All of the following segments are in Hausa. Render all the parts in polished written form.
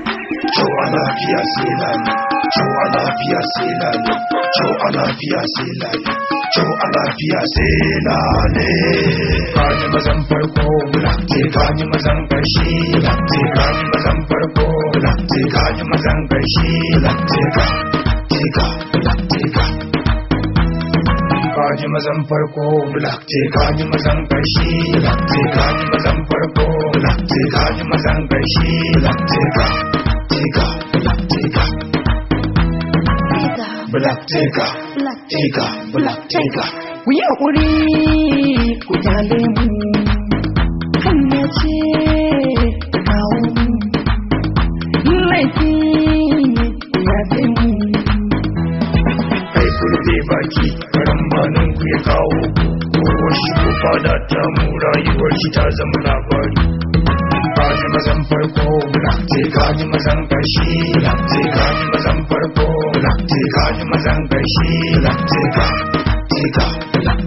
lafiya sai lami, kyau a lafiya sai lami, kyau a lafiya sai lami, kyau a lafiya sai lami. Kaji mazan farko bulate, kaji mazan ƙarshe late, kaji mazan farko bulate, kaji mazan ƙarshe late ka, teka, teka. Kaji mazan farko bulate, kaji mazan ƙarshe late, kaji mazan farko bulate, kaji mazan ƙarshe late ka. Black taker, black taker. Ku yi haƙuri ku kyale mu, kan ya ce kawo mu, laifi ya fi mu. Kai kurbe baki, karambanin ku ya kawo ku, kowar shi ko fada ta mu rayuwar shi ta zama labari. Kaji mazan farko, late kaji mazan ƙarshe, late kaji mazan farko, late kaji mazan ƙarshe, late ka, teka,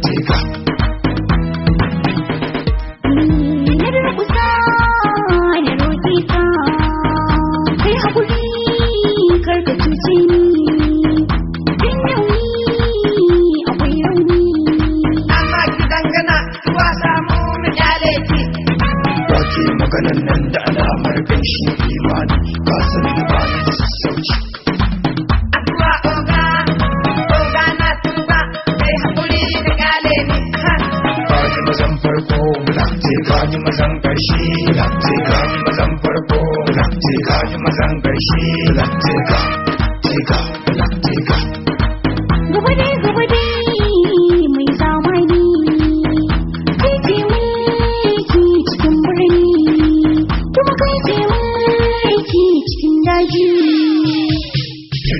teka. Na durƙusa na roƙe ka, kai haƙuri kar ka cuce ni, don yau ni akwai rauni. Amma ki dangana zuwa samu mu kyale ki. Wake maganan nan da alamar ganshi imani, ka san da ba ni da sassauci. Addu'a oga, oga na tuba, kai haƙuri ka kyale ni. Kaji mazan farko, late kaji mazan ƙarshe, late kaji mazan farko, late kaji mazan ƙarshe, late ka, teka, teka. Gaba dai mai zamani, kai ce mulki cikin birni, kuma kai ce mulki cikin daji.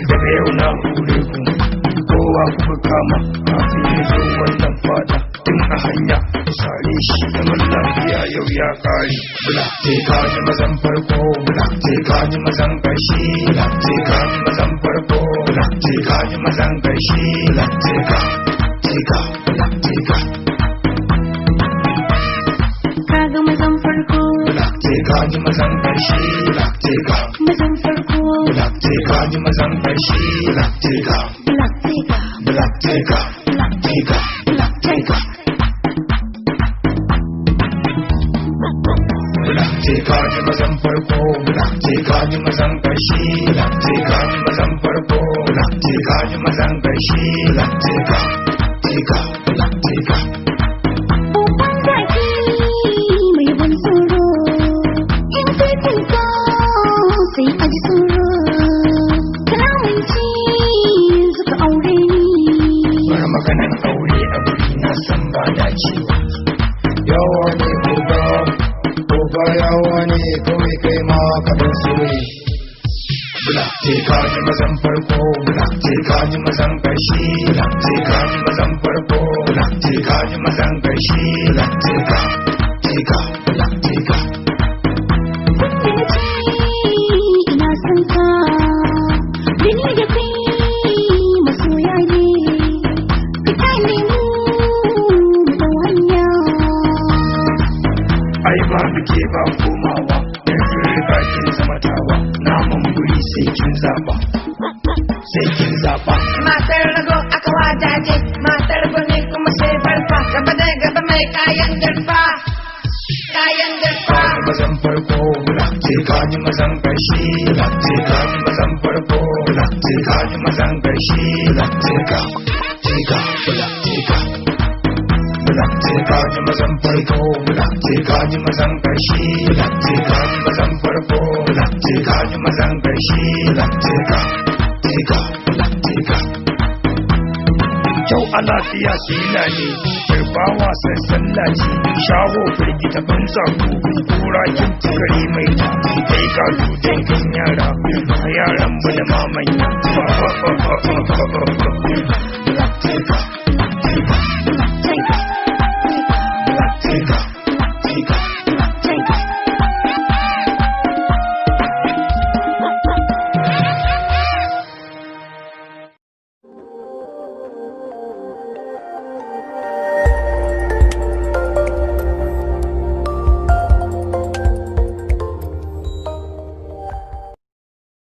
Daga yau na hure ku, kowa kuka kama, kafin ya zo wannan fada, tun a hanya, sare shi zaman lafiya yau ya kare. Late kaji mazan farko, late kaji mazan ƙarshe, late kaji mazan farko, late kaji mazan ƙarshe, late ka, teka, teka. Kaga mazan farko, Late kaji mazan ƙarshe, late ka, mazan farko, late kaji mazan ƙarshe, late ka, black taker, black teka, teka, teka. Late kaji mazan farko, late kaji mazan ƙarshe, late kaji mazan farko, late kaji mazan ƙarshe, late ka, teka, teka. babban zaki mai ban tsoro, in kai tinka sai a ji tsoro, kalamun ce suka aure ni. Bar maganan aure a guri na san ba dacewa. Yawa ne oga yawa ne kawai kai ma ka ban soye. Late kaji kaji mazan farko sai kaji mazan ƙarshe sai kaji mazan farko sai kaji mazan ƙarshe sai ka sai ka sai ka ina son ka dani da kai masoya ne ka ne mu da hanya ai ba muke ba komawa yanzu riga kin zama tawa naman guri sai kin zaba matar rago aka wajaje matar bane kuma sai farfa gaba da gaba mai kayan garfa mazan farko sai kaji mazan ƙarshe sai kaji mazan farko sai kaji mazan ƙarshe sai ka sai ka sai ka sai kaji mazan farko sai kaji mazan ƙarshe sai kaji mazan farko sai kaji mazan ƙarshe sai ka sai ka sai ka kyau a lafiya sila ne kirba wasan sallah ce shawo firgita banza kura kin tukari mai ta kai ka dutsen kan yara yaran mu da mamanya